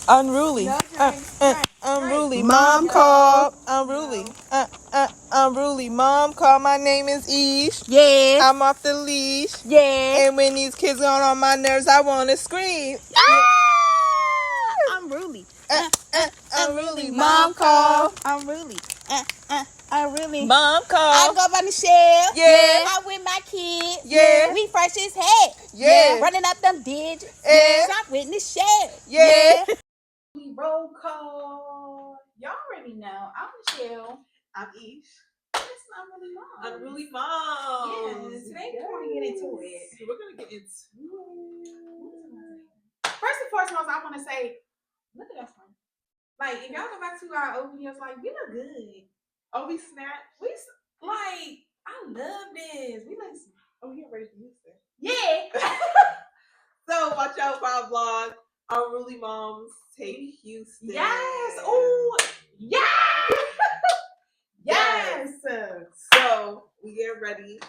Unruly. No, James. Unruly. Mom call. Unruly. Unruly. Mom call. My name is Ish. Yes. I'm off the leash. Yes. And when these kids get on my nerves, I want to scream. Unruly. Unruly. Mom call. Unruly. Unruly. Mom I call. go by Michelle. Yeah. I'm with my kids. Yeah. We fresh as heck. Yeah. Running up them digits. Yeah. Shop with Michelle. Yeah. Roll call. Y'all already know. I'm Michelle. I'm Ish. It's Unruly Mom. Unruly Mom. Yes. Today we're going to get into it. We're going to get into First and foremost, I want to say, look at us. Like, if y'all go back to our old videos, like, we look good. Oh, we snapped. Like, I love this. We like, Oh, you're ready to use it. yeah. So watch out for our vlog. Unruly Moms take Houston. Yes. Oh, yes. Yes. So we get ready.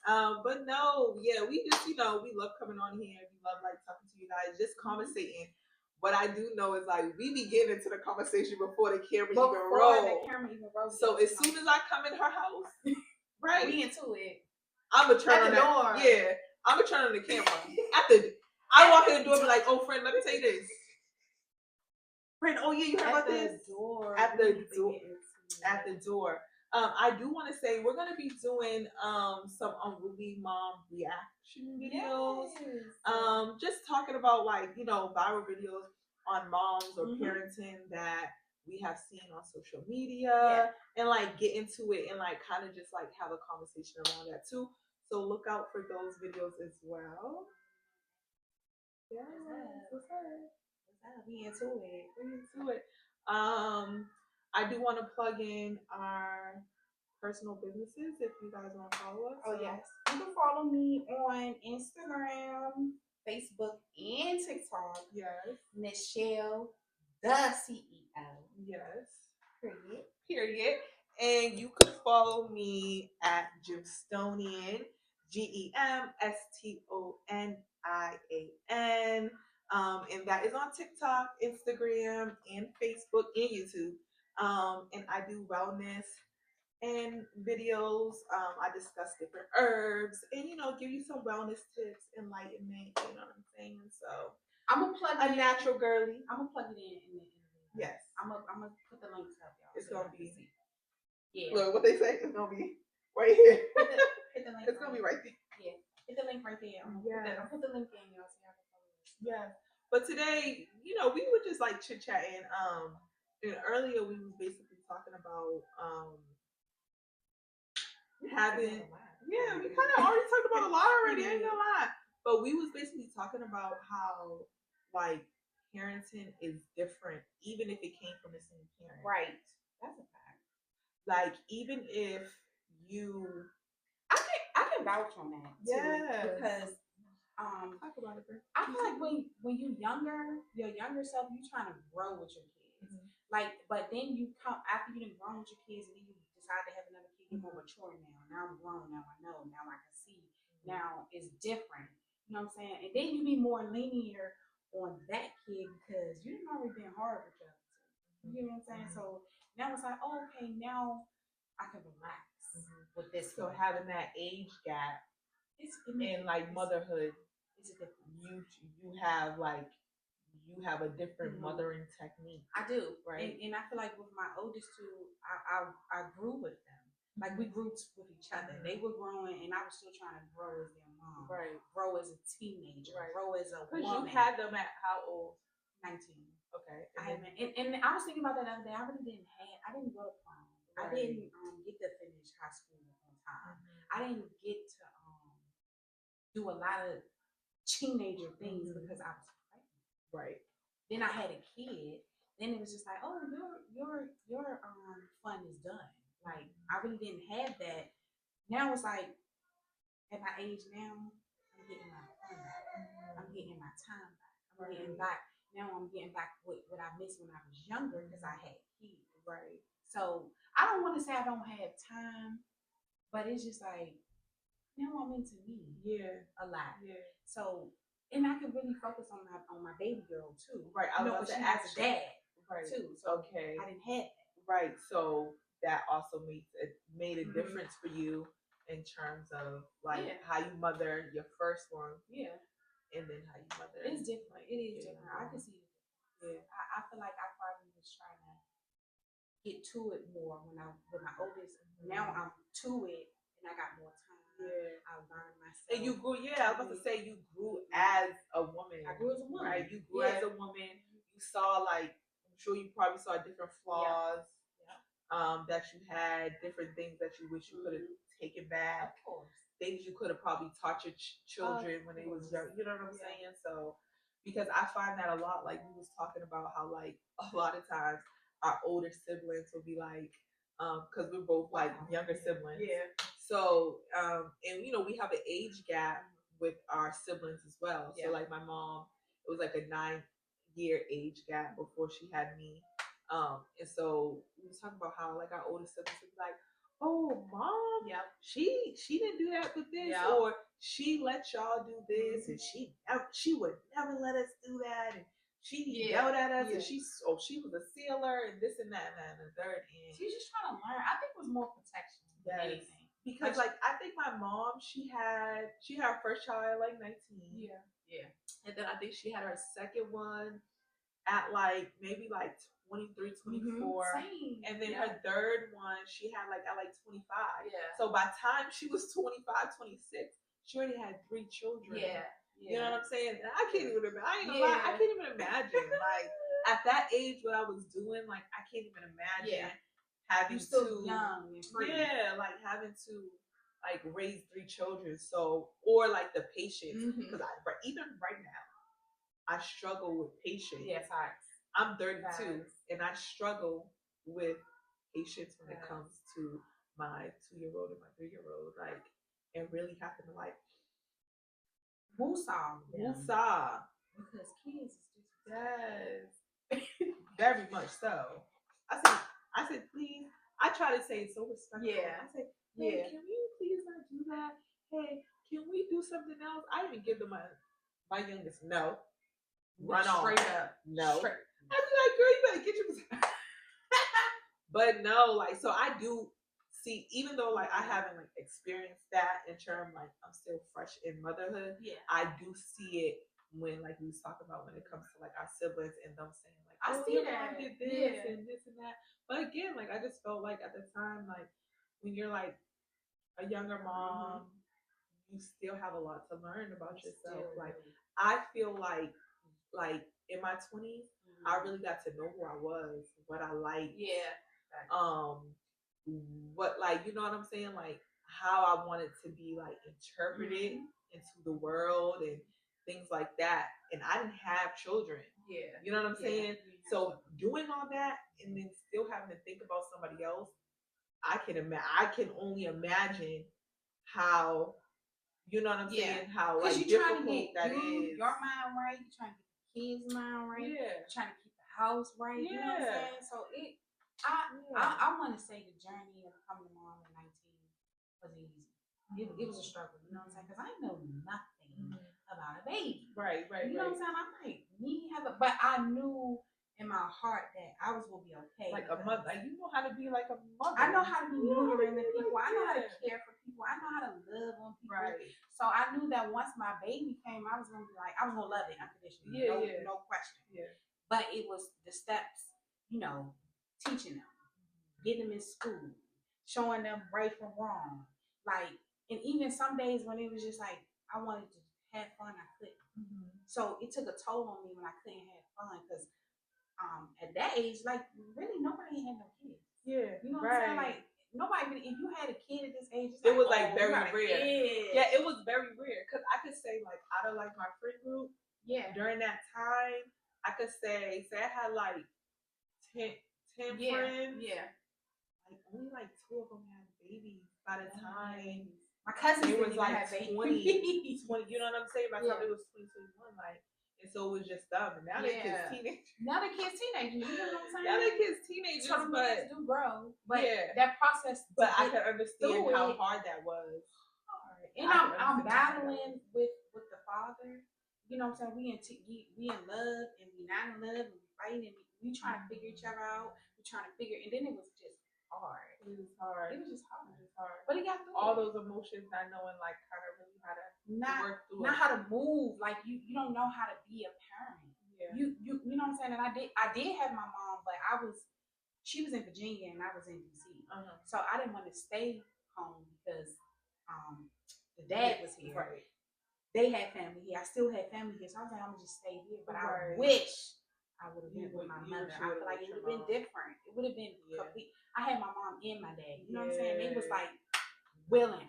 But no, yeah, we just, we love coming on here. We love like talking to you guys, just conversating. What I do know is like we be getting into the conversation before the camera even roll. So as soon as I come in her house, right, we into it. I'ma turn on the door. Yeah, I'ma turn on the camera. I walk in the door and be like, oh friend, let me tell you this. Friend, oh yeah, you heard about this? At the door. I do want to say we're gonna be doing some Unruly Mom reaction videos. Yes. Just talking about like viral videos on moms or parenting that we have seen on social media, and like get into it and like kind of just like have a conversation around that too. So look out for those videos as well. Yeah, what's up? We into it. We're into it. I do want to plug in our personal businesses if you guys want to follow us. Oh yes, you can follow me on Instagram, Facebook, and TikTok. Yes. Michelle, the CEO. Yes. Period. And you could follow me at Gemstonian, GEMSTONIAN. And that is on TikTok, Instagram, and Facebook, and YouTube. And I do wellness and videos. I discuss different herbs and give you some wellness tips, enlightenment. You know what I'm saying? So I'm gonna plug a natural girly. I'm gonna plug it in the Yes. I'm gonna put the links up, y'all. It's gonna be. Yeah. Look what they say. It's gonna be right here. Hit the link. It's gonna be right there. Yeah. Hit the link right there. I'll put the link in, y'all. So y'all can follow us. Yeah. But today, we were just like chit chatting. And earlier we was basically talking about having. Yeah, we kind of already talked about a lot already. I ain't gonna lie. But we was basically talking about how like parenting is different, even if it came from the same parent. Right. That's a fact. Like even if you, I can vouch on that. Yeah. Too, because talk about it, bro. I feel like when you your younger self, you trying to grow with your kids. Like, but then you come after you done grown with your kids, and then you decide to have another kid. You're more mature now. Now I'm grown. Now I know. Now I can see. Now it's different. You know what I'm saying? And then you be more linear on that kid because you didn't already been hard with your other two. You know what I'm saying? So now it's like, oh, okay, now I can relax with this. So having that age gap in like motherhood, it's a difference. You have a different mothering technique. I do, right? And I feel like with my oldest two, I grew with them. Like we grew with each other. They were growing, and I was still trying to grow as their mom. Right. Grow as a teenager. Right. Grow as a woman. Because you had them at how old? 19. Okay. And I was thinking about that the other day. I didn't go to prom. Right. I didn't get to finish high school on time. I didn't get to do a lot of teenager things because I was pregnant. Right. Then I had a kid. Then it was just like, oh, your fun is done. Like I really didn't have that. Now it's like at my age now, I'm getting my fun back. I'm getting my time back. I'm getting back. Now I'm getting back what I missed when I was younger because I had kids. Right. So I don't want to say I don't have time, but it's just like now I'm into me. Yeah. A lot. Yeah. So and I could really focus on my baby girl too. Right. I was about to ask she has a dad right. too. So okay. I didn't have that. Right. So that also made a difference for you in terms of like how you mother your first one. Yeah. And then how you mother. It's different. It is different. I can see it. Yeah. I feel like I probably was trying to get to it more when I with my oldest. Now I'm to it and I got more time. Yeah. I learned myself. And you grew, I was about to say you grew as a woman. I grew as a woman. Right? You grew as a woman. You saw like, I'm sure you probably saw different flaws that you had, different things that you wish you could have taken back. Of course. Things you could have probably taught your children when they was young. You know what I'm saying? So, because I find that a lot, like we was talking about how like a lot of times our older siblings will be like, because we're both like younger siblings. Yeah. So, and you know, we have an age gap with our siblings as well. So like my mom, it was like a 9-year age gap before she had me. And so we was talking about how like our older siblings would be like, oh, mom, she didn't do that with this, or she let y'all do this, and she would never let us do that, and she yelled at us, and she was a sealer, and this and that and the third. And she's just trying to learn. I think it was more protection than anything. Because like I think my mom, she had her first child at like 19. Yeah. And then I think she had her second one at like maybe like 23, 24. Same. And then her third one, she had like at like 25. Yeah. So by the time she was 25, 26, she already had 3 children. Yeah. You know what I'm saying? And I can't even imagine. I can't even imagine. Like at that age, what I was doing, like I can't even imagine having young and free. Like having to like raise 3 children. So or like the patience, because even right now, I struggle with patience. Yes, I'm 32 and I struggle with patience when it comes to my 2-year-old and my 3-year-old, like, and really having to like woosah. Because kids is just very much so. I said, please. I try to say it so respectful. I said, hey, can we please not do that? Hey, can we do something else? I even give them my youngest no. Run off. Straight up. No. I'd be like, girl, you better get your But no, like, so I do see, even though like I haven't like experienced that in terms, like I'm still fresh in motherhood. I do see it when like we was talking about when it comes to like our siblings and them saying like, I see that mom did this and this and that. But again, like I just felt like at the time, like when you're like a younger mom, you still have a lot to learn about yourself. Like I feel like in my 20s, I really got to know who I was, what I liked. What like, you know what I'm saying? Like how I wanted to be like interpreted into the world and things like that. And I didn't have children. You know what I'm saying? So doing all that and then still having to think about somebody else, I can only imagine how, you know what I'm saying? How like difficult that is. Your mind right, you're trying to get the kids' mind right. You're trying to keep the house right. You know what I'm saying? So I want to say the journey of becoming a mom at 19 was easy. It was a struggle. You know what I'm saying? Because I know nothing about a baby. Right. You know what I'm saying? I'm like, but I knew in my heart that I was gonna be okay. Like a mother, like you know how to be like a mother. I know how to be nurturing to people. I know how to care for people. I know how to love on people. Right. So I knew that once my baby came, I was gonna be like, I was gonna love it unconditionally. No question. But it was the steps, you know, teaching them, getting them in school, showing them right from wrong. Like, and even some days when it was just like I wanted to have fun, I couldn't. So it took a toll on me when I couldn't have fun because at that age, like really nobody had no kids. You know what I'm saying? Like nobody. If you had a kid at this age, it was like very rare. Yeah, it was very rare because I could say like out of like my friend group, during that time, I could say I had like 10 friends. Like only like 2 of them had babies by the time. My cousins was like 20, 20. You know what I'm saying? By the time it was 2021, like. And so it was just them. And now they're kids teenagers. Now they're kids teenagers. You know what I'm saying? Now they're kids teenagers. Some but do grow. But that process. But I can understand how hard that was. And I'm battling with the father. you know what I'm saying, we in love and we not in love and we fighting and we trying to figure each other out. We trying to figure, and then it was just hard. It was hard. It was just hard. It was hard. But he got through all it. those emotions, not knowing like kind of really how to work through not it. how to move. Like you don't know how to be a parent. Yeah. You know what I'm saying? And I did have my mom, but she was in Virginia and I was in DC. So I didn't want to stay home because the dad was here. Right. They had family here. I still had family here. So I was like, I'm gonna just stay here. But I Right. wish I would have been with my you mother. wish I you feel like it would've would have been with your different. It would have been complete. I had my mom and my dad. You know what I'm saying? They was Yeah. like willing.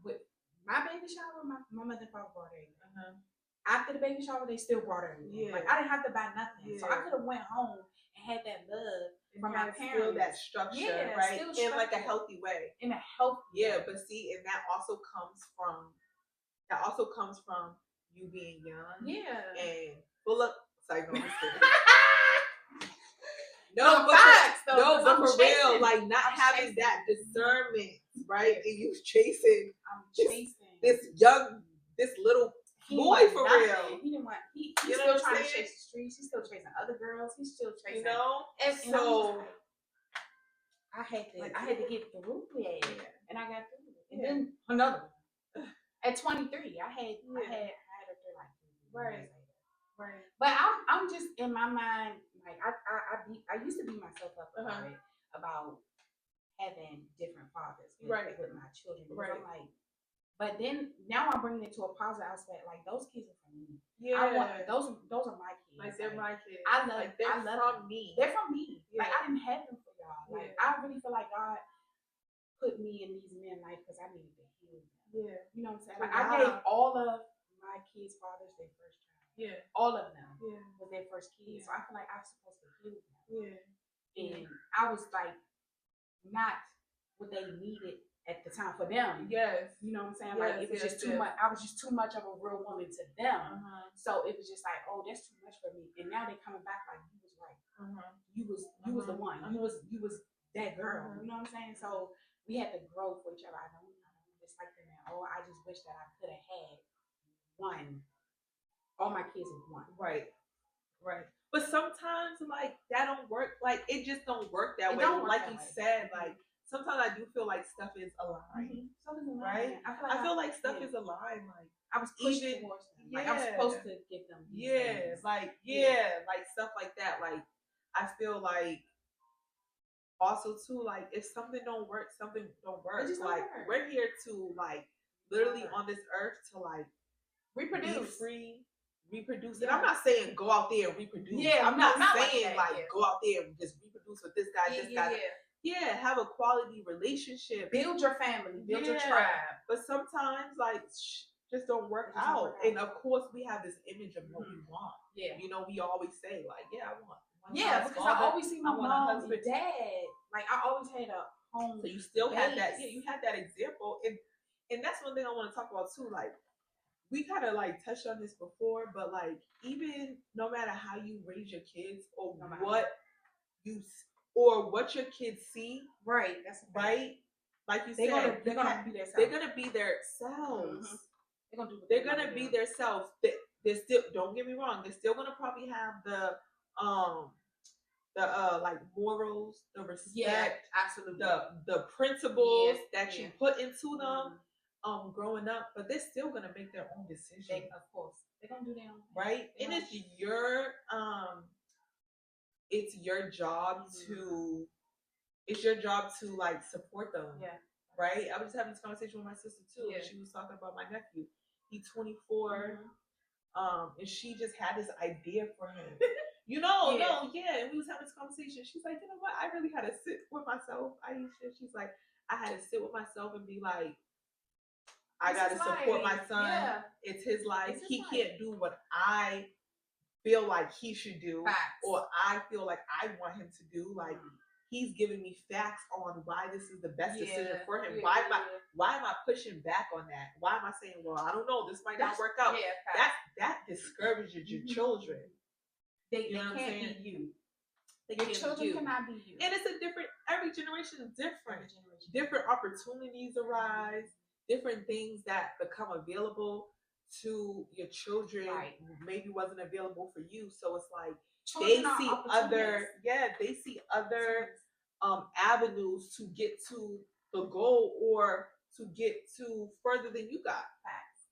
With my baby shower, my mother and father brought everything. After the baby shower, they still brought everything. Yeah. Like I didn't have to buy nothing. So I Yeah. could have went home and had that love from my parents. Still that structure, Yeah, right? still In like a structure. healthy way. In a healthy Yeah, way. but see, and that also comes from you being young. Yeah. And full up. Sorry, no, I'm just kidding. No, but facts, though, no, 'cause but I'm for real, chasing. like not I'm having chasing. that discernment, right? And you chasing I'm chasing. this little He boy didn't for want real. nothing. He didn't want. He's You know still what I'm trying to saying? chase the streets. He's still chasing other girls. He's still chasing. You know? And I'm just So like, I had to get through it, and I got through it. And Yeah. then another one. At 23, I had her through like 3 Right. years later. right. But I'm just in my mind, like I used to beat myself up about it, about having different fathers with my children. Because Right. I'm like, but then now I'm bringing it to a positive aspect. Like those kids are for me. Yeah. I want those are my kids. Like they're my kids. I love. Like they're I love from them. me. They're from me. Yeah. Like I didn't have them for y'all. Like I really feel like God put me in these men's life because I needed to heal them. Yeah. You know what I'm saying? Like I gave all of my kids' fathers their first child. Yeah. All of them Yeah. was their first kid. So I feel like I was supposed to heal them. Yeah. And I was like not what they needed at the time for them. Yes. You know what I'm saying? Like it was just too much. I was just too much of a real woman to them. So it was just like, oh, that's too much for me. And now they're coming back like you was right. You was the one. You was that girl. You know what I'm saying? So we had to grow for each other. I don't dislike them at all. I just wish that I could have had one. All my kids with one. Right. But sometimes like that don't work. Like it just don't work that way. Don't work like that you way. said, like sometimes I do feel like stuff is aligned. Something's Right? I feel like stuff is aligned. Like I was pushed even- towards them. Like I'm yeah. supposed to give them these things. like stuff like that. Like I feel like also too, like if something don't work, something don't work. just don't Like work. we're here to like literally Work. on this earth to like be Reproduce. free, reproduce. Yeah. And I'm not saying go out there and reproduce. Yeah, I'm not not like saying that, like yeah. go out there and just reproduce with this guy, this guy. Yeah, have a quality relationship. Build your family. Build your Yeah. tribe. But sometimes like just don't work It just don't out. work out. And of course we have this image of what we want. Yeah. You know, we always say like, yeah, I want one Yeah, house, because all I that. always see my I want a mom husband. and dad. Like I always had a home. So you still had that, base. yeah, you had that example. And that's one thing I want to talk about too. Like we kind of like touched on this before, but like even no matter how you raise your kids or No matter what what your kids see, Right. That's a fact. right? Like you They're said, gonna be themselves. they're gonna be their selves. Mhm. They're gonna do. What They're they wanna gonna be do. their selves. They're still, don't get me wrong, they're still gonna probably have the like morals, the respect, Yeah, absolutely. the principles Yeah, that you yeah. put into them Mhm. growing up, but they're still gonna make their own decisions. Of course, they're gonna do their own thing. Right? They And gonna- it's your job to like support them. Yeah. Right? I was having this conversation with my sister too. Yeah. And she was talking about my nephew. He's 24. And she just had this idea for him. And we was having this conversation. She's like, you know what? I really had to sit with myself, Aisha. She's like, I had to sit with myself and be like, I It's got to his support my life. son. Yeah. It's his life. It's his He life. can't do what I feel like he should do, Facts. or I feel like I want him to do. Like Mhm. he's giving me facts on why this is the best decision for him. Yeah, Why yeah. am I pushing back on that? Why am I saying, well, I don't know, this might not That's- work out? Yeah, facts. That discourages your Mhm. children. They You know what I'm can't saying? be you. They Your can't be children you. cannot be you. And it's a different, every generation is different. Every generation. Different opportunities arise, different things that become available to your children Right. maybe wasn't available for you. So it's like Children they are see other avenues to get to the goal or to get to further than you got. Facts.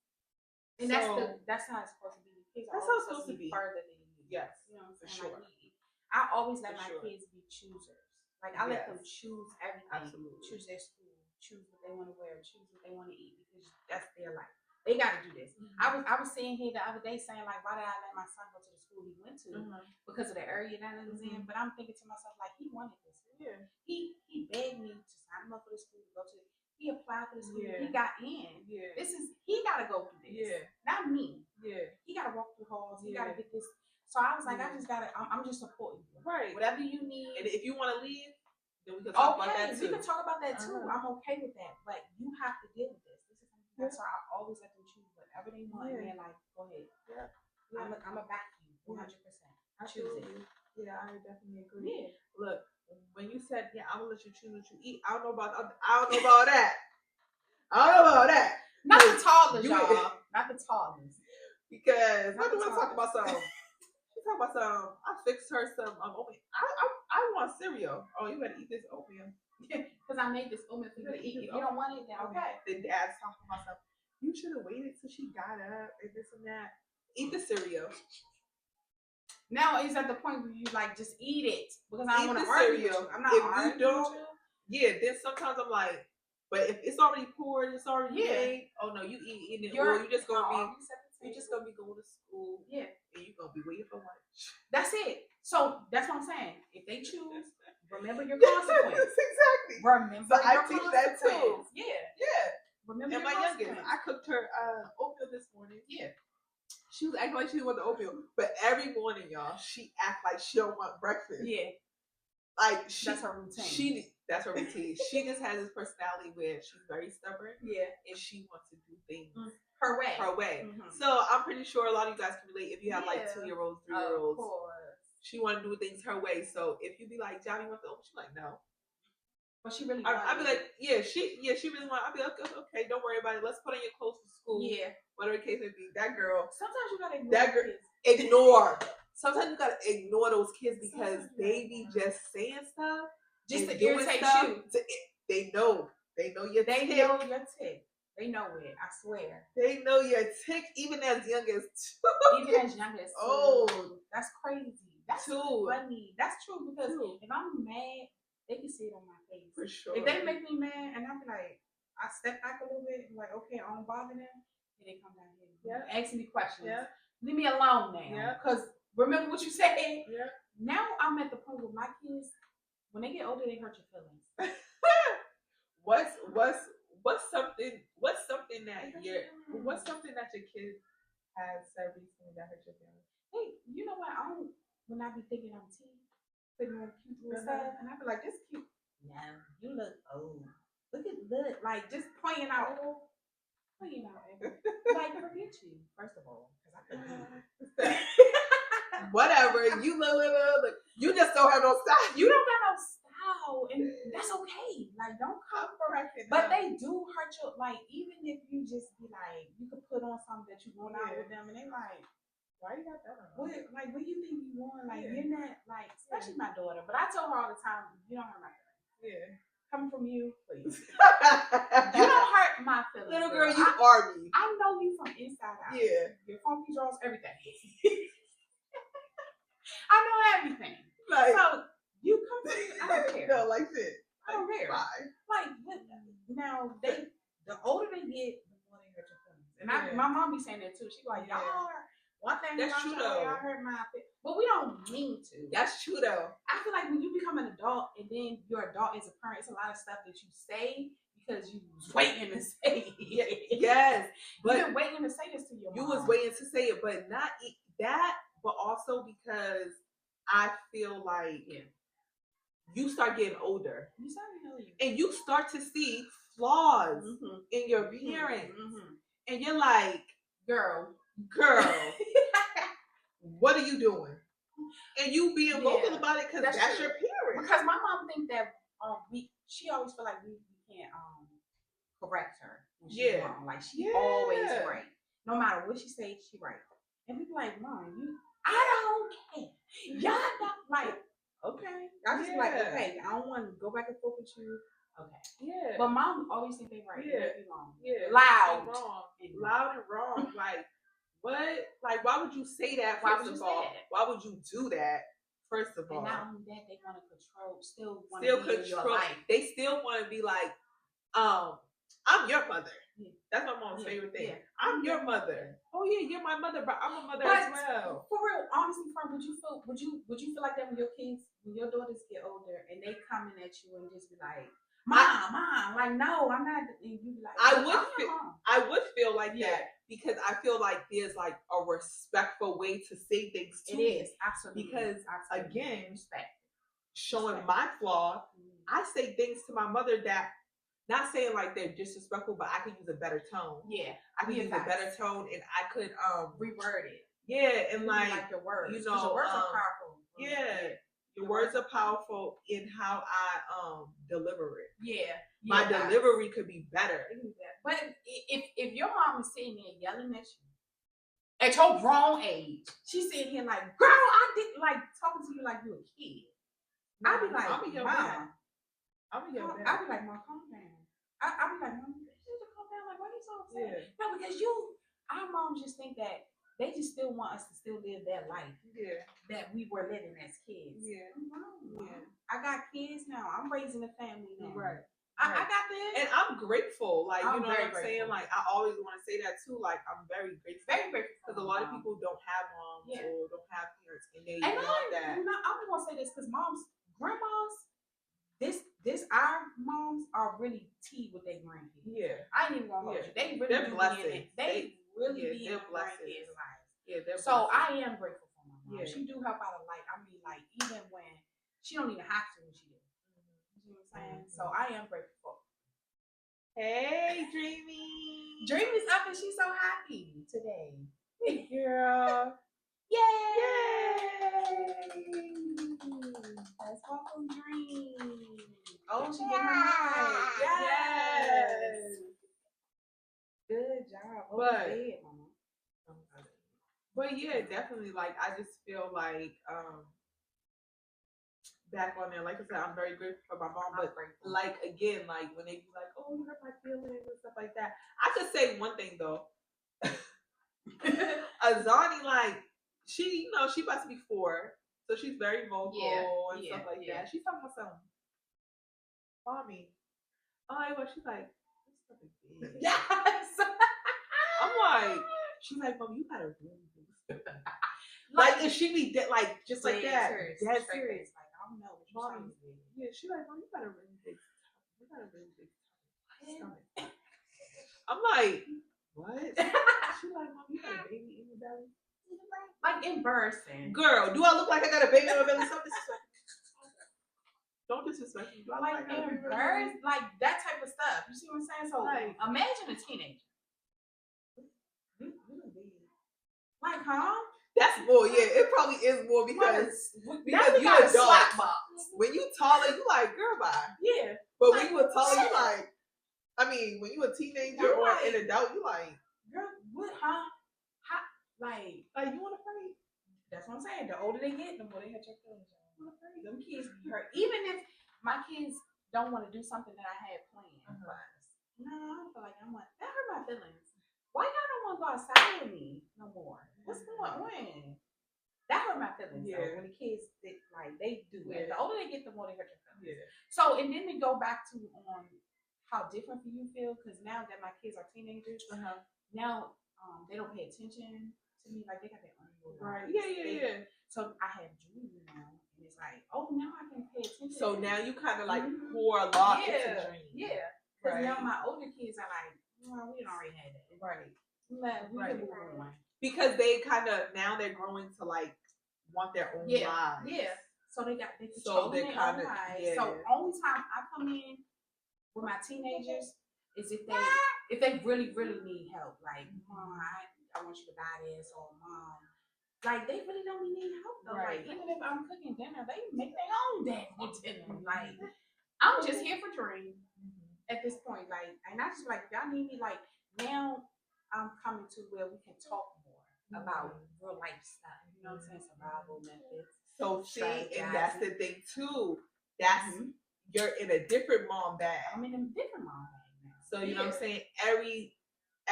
And So, that's how it's supposed to be. Kids that's are how always it's supposed to be. further than you. Yes, You know what I'm for saying? sure. Like, I always let For my sure. kids be choosers. Like I let them Yes. choose everything. Absolutely. Choose their school, choose what they want to wear, choose what they want to eat because that's their life. They got to do this. I was sitting here the other day saying like, why did I let my son go to the school he went to because of the area that he was in? But I'm thinking to myself like, he wanted this. Yeah. He begged me to sign him up for the school to go to. He applied for the school. Yeah. He got in. Yeah. He got to go through this. Yeah. Not me. Yeah. He got to walk through halls. He Yeah. got to get this. So I was like, I just got to. I'm just supporting you. Right. Whatever you need. And if you want to leave, then we can talk about that too. We can talk about that too. I'm okay with that. But you have to deal with this. That's why I always let them choose whatever they want. And they're like, go ahead. Yeah. I'm a back you 100%. Choose it. Yeah, I definitely agree. Yeah. Look, when you said, yeah, I'm gonna let you choose what you eat, I don't know about that. I don't know about that. Not the tallest, y'all. Not the tallest. Because I want to talk about some. She talk about some. I fixed her some oatmeal. I want cereal. Oh, you better eat this oatmeal. Because I made this oatmeal for you to eat. If you don't want it, then okay. The dad's talking about something. You should have waited till she got up and this and that. Eat the cereal. Now it's at the point where you like just eat it because I don't want to argue. with you. I'm not if arguing you don't, with you. Yeah. Then sometimes I'm like, but if it's already poured, it's already made. Oh no, you eat it, or you just gonna be. You're just gonna be going to school. Yeah. And you're gonna be waiting for lunch. That's it. So that's what I'm saying. If they choose, remember your consequences. Exactly. Remember so your I teach that too. Yeah. Yeah. Remember and your my youngest, I cooked her oatmeal this morning. Yeah. She was acting like she didn't want the oatmeal. But every morning, y'all, she act like she don't want breakfast. Yeah. Like that's her routine. That's her routine. She just has this personality where she's very stubborn. Yeah. And she wants to do things her way. So I'm pretty sure a lot of you guys can relate if you have like 2-year-olds, 3-year-olds. Of course. She want to do things her way. So if you be like, Johnny wants the oatmeal, she's like, no. But she really I'd be like, she really want. I'd be like, okay, don't worry about it. Let's put on your clothes for school. Yeah. Whatever the case may be. That girl. Sometimes you gotta ignore Sometimes you gotta ignore those kids because they be just saying stuff. Just to irritate you. They know your tick. They know your tick. They know it. I swear. They know your tick even as young as 2. Even as young as 2. Oh, that's crazy. That's funny. That's true because if I'm mad, they can see it on my face. For sure. If they make me mad and I'm like, I step back a little bit and like, okay, I don't bother them, and they come down here. Yeah. Asking me questions. Yeah. Leave me alone now. Yeah. Because remember what you said? Yeah. Now I'm at the point with my kids, when they get older, they hurt your feelings. What's something that your kid has said recently that hurt your feelings? Hey, you know what? When I be thinking I'm teen, putting on cute little stuff, and I be like, this cute. No, you look old. Look, like just pointing out. Like forget you, first of all, because I forget. Whatever, you look. You just don't have no style. You don't got no style, and that's okay. Like, don't come correct it. But they do hurt you. Like, even if you just be like, you could put on something that you want out with them, and they like, why you got that on? What do you think you want? Like, you're not like, especially my daughter. But I tell her all the time, you don't hurt my feelings. Yeah. Coming from you, please. You don't hurt my feelings. Little girl, you are me. I know you from inside out. Yeah. Your funky drawers, everything. I know everything. Like, so you come to me, I don't care. No, like this. I don't care. Bye. Like now, the older they get, the more they hurt your feelings. And my mom be saying that too. She like, y'all are one thing. That's true though. Y'all hurt my feelings, but we don't mean to. That's true though. I feel like when you become an adult and then you're adult as a parent, it's a lot of stuff that you say because you was waiting to say it. Yes, but you've been waiting to say this to your mom. You was waiting to say it, but not that. But also because I feel like you start getting older. And you start to see flaws in your parents. And you're like, girl, what are you doing? And you being vocal about it because that's your parent. Because my mom thinks that she always feel like we can't correct her when she's wrong. Like she's always right. No matter what she say, she right. And we be like, Mom, I don't care. Y'all don't like. Okay, I just be like, okay, I don't want to go back and forth with you. Okay. Yeah. But Mom always think they right. Yeah. They wrong. Yeah. Loud. Wrong. Loud and wrong. Like, what? Like, why would you say that? Why First would you of all, say that? why would you do that? First of all, and not only that, they want to control. Still want to control your life. They still want to be like, I'm your mother. Yeah. That's my mom's favorite thing. Yeah. I'm your mother. Oh yeah, you're my mother, but I'm a mother as well. For real, honestly, would you feel like that when your daughters get older and they coming at you and just be like, Mom, like no, I'm not. And you be like, I would feel like that because I feel like there's like a respectful way to say things to me. It is absolutely because again, respect. Showing my flaw, I say things to my mother that. Not saying like they're disrespectful, but I could use a better tone. Yeah, I could use a better tone, and I could reword it. Yeah, and like your words. You know, your words are powerful. Yeah, your words are powerful in how I deliver it. Yeah, my delivery could be better. But if your mom is sitting there yelling at you at your grown age, she's sitting here like, girl, I did like talking to you like you a kid. I'd be like, Mom. I'd be like, Mom, calm down. I'd be like, Mom, you need to calm down. Like, why are you so upset? No, because our moms just think that they just still want us to still live that life that we were living as kids. Yeah. I got kids now. I'm raising a family now. Right. I got this. And I'm grateful. Like, you know what I'm saying? Like, I always want to say that too. Like, I'm very grateful. Very grateful. Because a lot of people don't have moms or don't have parents. And they want that. I'm going to say this because grandmas, our moms are really tea with their grandkids. Yeah. I ain't even gonna hold you. They really they're blessings. They really be in their grandkids' lives. Yeah, they're so blessings. I am grateful for my mom. Yeah. She do help out a lot. I mean, like, even when she don't even have to when she do. You know what I'm saying? So I am grateful. Hey, Dreamy. Dreamy's up and she's so happy today. Hey, girl. Yay! Let's welcome Dream. Oh, she getting her mic. Yes. Good job. But yeah, definitely. Like, I just feel like back on there, like I said, I'm very grateful for my mom. But like again, like when they be like, "Oh, you hurt my feelings" and stuff like that, I could say one thing though. Azani, like. She, you know, she about to be 4, so she's very vocal and stuff like that. She's talking about something. Mommy. Oh, well, she's like, this stuff is big. Yes. I'm like, she's like, Mom, you gotta really do stuff. Like, if she be like, just like that. Dead serious. Like, I don't know what you're saying. Yeah, she's like, Mom, you gotta really big. You gotta really big. I'm like, what? She's like, Mom, you got a baby in your belly? Like embarrassing. Girl, do I look like I got a baby on my belly? Don't disrespect me. Do I like embarrassed? Like that type of stuff. You see what I'm saying? So imagine a teenager. Like, huh? That's more, it probably is more because you're an adult. When you taller, you like, girl, bye. Yeah. But when you a taller, you like, I mean, when you a teenager or an adult, you like, girl, what, huh? Like you want to pray? That's what I'm saying. The older they get, the more they hurt your feelings. Them kids be hurt. Even if my kids don't want to do something that I had planned. No, I don't feel like that hurt my feelings. Why y'all don't want to go outside with me no more? What's going on? That hurt my feelings. Yeah. Though, when the kids they do it. The older they get, the more they hurt your feelings. Yeah. So and then we go back to how different for you feel because now that my kids are teenagers, now they don't pay attention to me, like they got their own little right. Yeah. So I have Dream now, and it's like, oh, now I can pay attention. So now you kind of like pour a lot into Dream. Yeah. Because now my older kids are like, well, we already had that. Right. We can move on. Because they kind of now they're growing to like want their own lives. Yeah. So they controlling their own lives. Yeah. So only time I come in with my teenagers is if they really, really need help. Like, Mom, I want you to buy this, or Mom, like they really don't need help though. Right. Like even if I'm cooking dinner, they make their own damn dinner. Like I'm just here for Dream at this point. Like, and I just like if y'all need me. Like now, I'm coming to where we can talk more about real life stuff. You know what I'm saying? Survival methods. So see, and that's the thing too. That's you're in a different mom bag. I'm in a different mom bag now. So you know what I'm saying? Every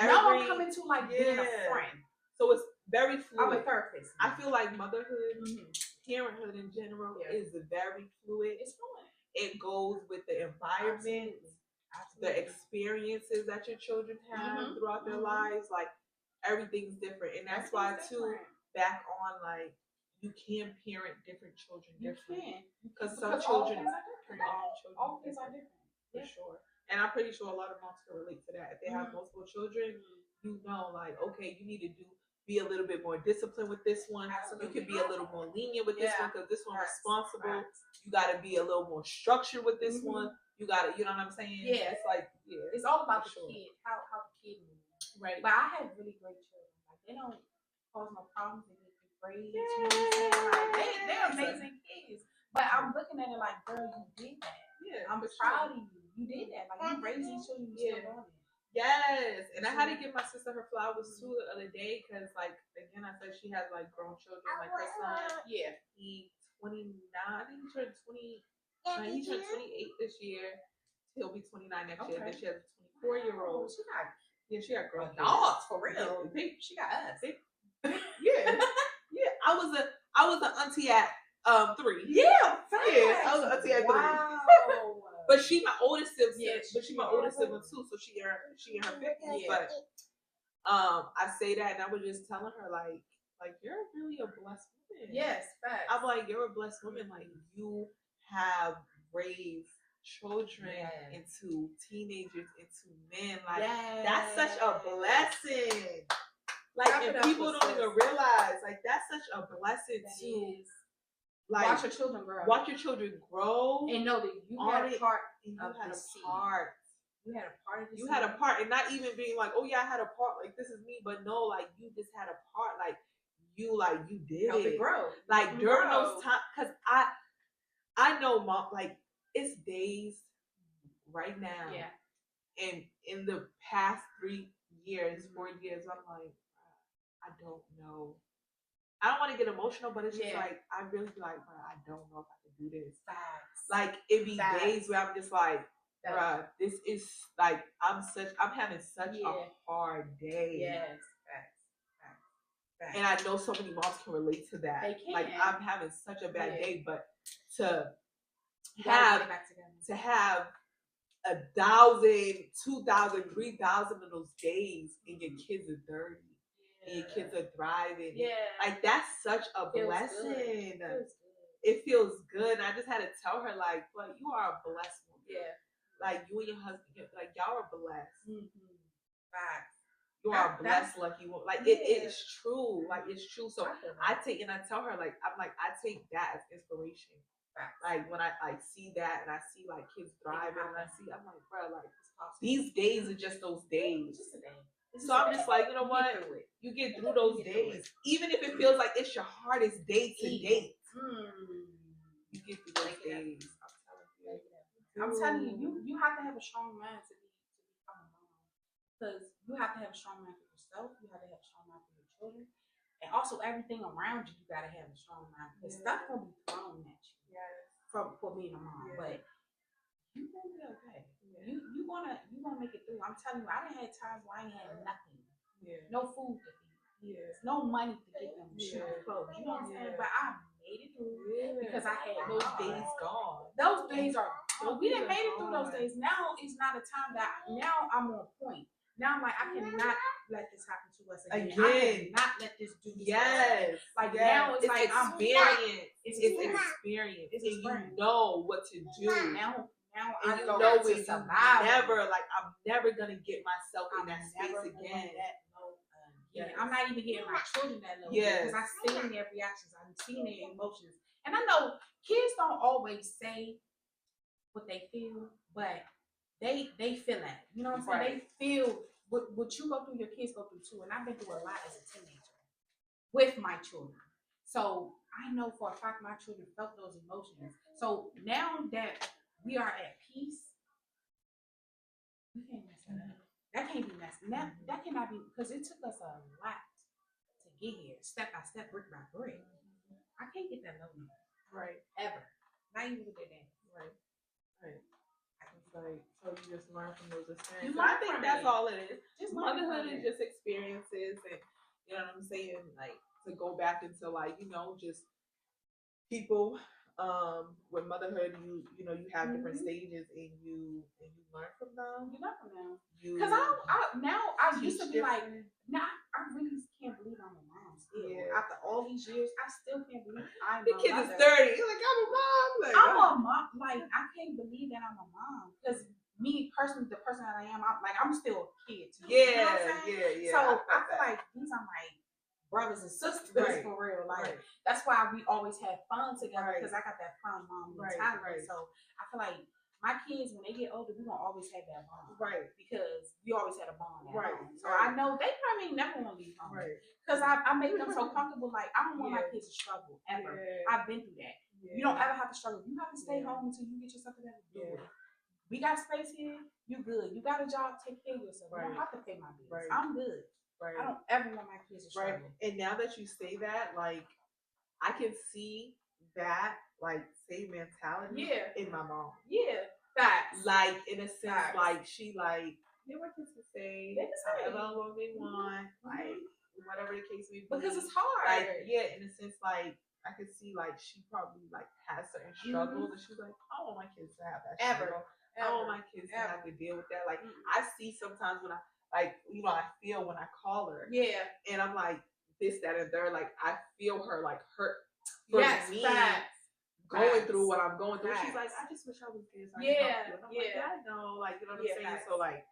now I'm coming to like being a friend. So it's very fluid. I'm a therapist. I feel like motherhood, parenthood in general is very fluid. It's fluid. It goes with the environment, the experiences that your children have throughout their lives. Like everything's different, and that's why too. Back on like you can parent different children differently because some children all kids are different for sure. And I'm pretty sure a lot of moms can relate to that. If they have multiple children, you know, like okay, you need to be a little bit more disciplined with this one. Absolutely. You can be a little more lenient with this one because this one's responsible. You got to be a little more structured with this one. You got to, you know what I'm saying? Yeah, it's like it's all about the kid, how the kid moves. Right. But I have really great children. Like they don't cause no problems. They get good grades. You know what I'm saying? Like they're amazing kids. But I'm looking at it like, girl, you did that. Yeah. I'm proud of you. You did that. Like you raised these children. You still doing it. Yes, and I had to give my sister her flowers too the other day because, like, again, I said she has like grown children. Like her son, he 29. I think he turned 20. He turned 28 this year. He'll be 29 next year. Then she has a 24-year-old. She got grown dogs for real. She got us. Yeah. I was an auntie at 3. Yeah, I was an auntie at 3. Wow. But she my oldest sibling. But she my oldest sibling too, so she in her 50s. But I say that, and I was just telling her like you're really a blessed woman. Yes, facts. I'm like you're a blessed woman. Like you have raised children into teenagers, into men. Like that's such a blessing. Like and people don't even realize like that's such a blessing too. Like watch your children grow. And know that you had a part of the part. You had a part of the You had a part, and not even being like, oh yeah, I had a part, like this is me, but no, like you just had a part, like you did help it grow. Like during those times, because I know mom, like it's days right now. Yeah. And in the past 3 years, 4 years, I'm like, I don't know. I don't want to get emotional, but it's just like I really be like, bro, I don't know if I can do this. Facts. Like it be days where I'm just like, bro, this is like I'm having such a hard day. Yes, facts. And I know so many moms can relate to that. They can. Like I'm having such a bad day, but to have 1,000, 2,000, 3,000 of those days, and your kids are dirty. And your kids are thriving. Yeah. Like that's such a blessing. It feels good. And I just had to tell her, like you are a blessed woman. Yeah. Like you and your husband, like y'all are blessed. Facts. You are a blessed, lucky woman. Like it is true. Like it's true. So I tell her, like, I'm like, I take that as inspiration. Facts. Like when I like see that and I see like kids thriving and I'm like, bro, like these days are just those days. Just a day. So I'm just like, you know what? You get through those days. Even if it feels like it's your hardest day to date. You get through those days. I'm telling you, you have to have a strong mind to become a mom. Because you have to have a strong mind for yourself. You have to have a strong mind for your children. And also everything around you, you got to have a strong mind. Because stuff going to be thrown at you for being a mom. But you gonna be okay. You gonna make it through. I'm telling you, I done had times where I ain't had nothing. No food to eat. No money to get them shoes, clothes. You know what I'm saying? But I made it through because I had those days gone. Those days are gone. We done made it through those days. Now it's not a time that now I'm on point. Now I'm like, I cannot let this happen to us again. I cannot let this do this. Like now it's like experience. It's experience. It's experience. You know what to do. Now and you know when I'm never gonna get myself in that space again. I'm not even getting my children that low. Because I've seen their reactions, I've seen their emotions. And I know kids don't always say what they feel, but they feel that. You know what I'm saying? They feel what you go through, your kids go through too. And I've been through a lot as a teenager with my children. So I know for a fact my children felt those emotions. So now that we are at peace, we can't mess that up. That can't be messy. That cannot be, because it took us a lot to get here, step by step, brick by brick. I can't get that low now. Right. Ever. Not even with that. Right. Right. It's like, so you just learn from those experiences. You I learn think from that's it. all it is. Just learn Motherhood from is it. just experiences, and you know what I'm saying? Like, to go back into, like, you know, just people with motherhood, you know, you have different stages, and you learn from them. You learn from them. You Because I used to be like, different. nah, I really can't believe I'm a mom still. Yeah. After all these years, I still can't believe I'm The a kid mother. is 30. You're like, I'm a mom. Like, I'm a mom. Like, I can't believe that I'm a mom. Because me personally, the person that I am, I'm still a kid too. You know what I'm saying? yeah. So I feel like these are my brothers and sisters for real. Like, that's why we always have fun together, because I got that fun mom mentality. So I feel like my kids, when they get older, we're gonna always have that bond. Right. Because we always had a bond at home. So I know they probably never wanna leave home. Right. Because I make them so comfortable, like I don't want my kids to struggle ever. Yeah. I've been through that. Yeah. You don't ever have to struggle. You have to stay home until you get yourself together. Do it. We got space here, you good. You got a job, take care of yourself. You don't have to pay my bills. I'm good. I don't ever want my kids to struggle. And now that you say that, like, I can see that, like, same mentality in my mom. Yeah. Facts. Like, in a sense, like, she, like, you know what kids can say, however long they want, like, whatever the case may be. Because it's hard. Like, yeah, in a sense, like, I could see, like, she probably, like, has certain struggles, and she's like, I don't want my kids to have that struggle. I don't want my kids to have to deal with that. Like, I see sometimes when I, like, you know, I feel when I call her. Yeah. And I'm like, this, that, and third. Like, I feel her, like, hurt for me going through what I'm going through. She's like, I just wish I was this. Like, like, I know. Like, you know what I'm saying? So, like,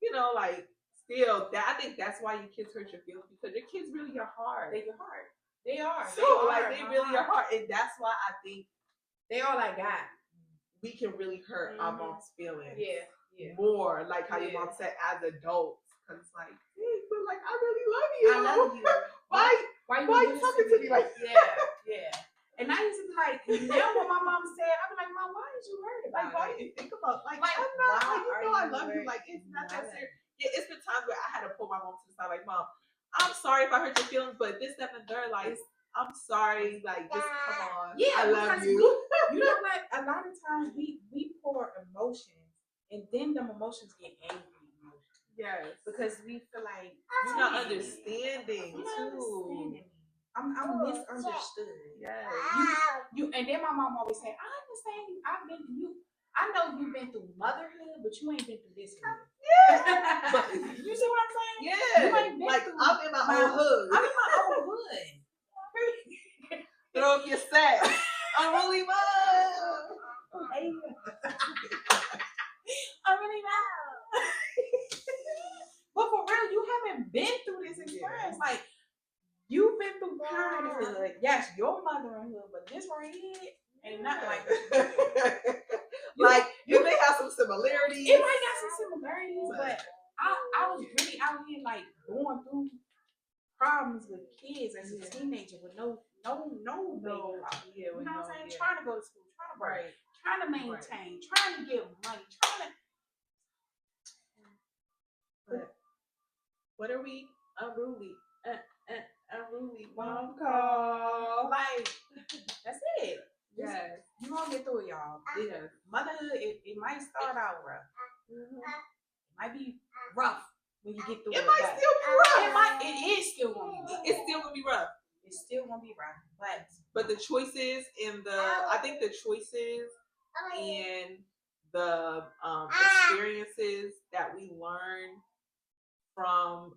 you know, like, still, that I think that's why your kids hurt your feelings, because your kids really your heart. They're your heart. They are. So, like, they really your heart. And that's why I think they all I got. We can really hurt our mom's feelings. More, like how your mom said, as adults. Because it's like, hey, but like, I really love you. I love you. Why you talking to me like And I used to be like, now when my mom said, I'd be like, Mom, why did you worry about why you think about, like I'm not, like, you know I love you. Like, it's not that serious. Yeah, it's been times where I had to pull my mom to the side, like, Mom, I'm sorry if I hurt your feelings, but this, that, and the third, like, I'm sorry, like, just come on. Yeah, I love you. You know what? A lot of times we pour emotions, and then them emotions get angry emotions. Yes. Because we feel like you're not understanding too. I'm misunderstood. Yes. You and then my mom always said, I understand you. I know you've been through motherhood, but you ain't been through this hood. Yeah. You see what I'm saying? Yeah. You ain't been like, through I'm in my own hood. I'm in my own hood. Throw up your sack. I'm really mom. I'm really mom. But for real, you haven't been through this experience. Like, you've been through parenthood. Yes, your motherhood, but this right here ain't nothing like this. Like, you may have some similarities. It might got some similarities, but I was really out here, like, going through problems with kids as a teenager with no baby problem. You know what I'm saying? Trying to go to school, trying to work, trying to maintain, trying to get money, trying to. But what are we? Unruly. Unruly mom call. Like, that's it. Yes. You gonna get through it, y'all. Yes. Motherhood, it might start out rough. Mm-hmm. It might be rough when you get through it. It might still be rough. It is still gonna be rough. It's still gonna be rough. It's still gonna be rough. But the choices and I think the choices and the experiences that we learn from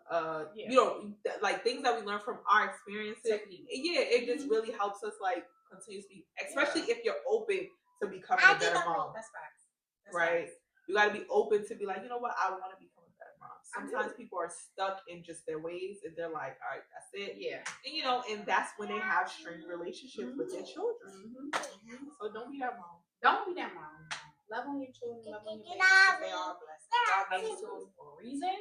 you know, like things that we learn from our experiences, it just really helps us, like, continuously, especially if you're open to becoming a better mom. That's facts. Right? You got to be open to be like, you know what, I want to become a better mom. Sometimes people are stuck in just their ways, and they're like, all right, that's it. Yeah. And you know, and that's when they have strained relationships with their children. So don't be that mom. Don't be that mom. Love on your children, love on your babies, because they are blessed. God gave you children for a reason.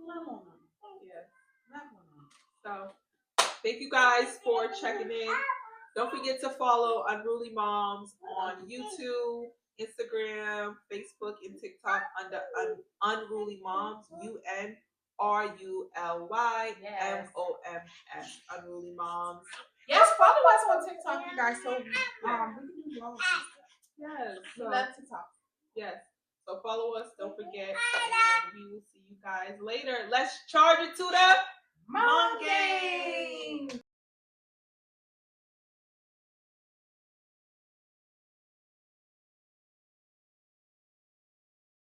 Love on them. Yeah. Love on them. So thank you guys for checking in. Don't forget to follow Unruly Moms on YouTube, Instagram, Facebook, and TikTok under Unruly Moms. UNRULYMOMS. Unruly Moms. Yes, follow us on TikTok, you guys. So we can do vlogs. Yes. We love TikTok. Yes. So follow us. Don't forget. And we will see you guys later. Let's charge it to the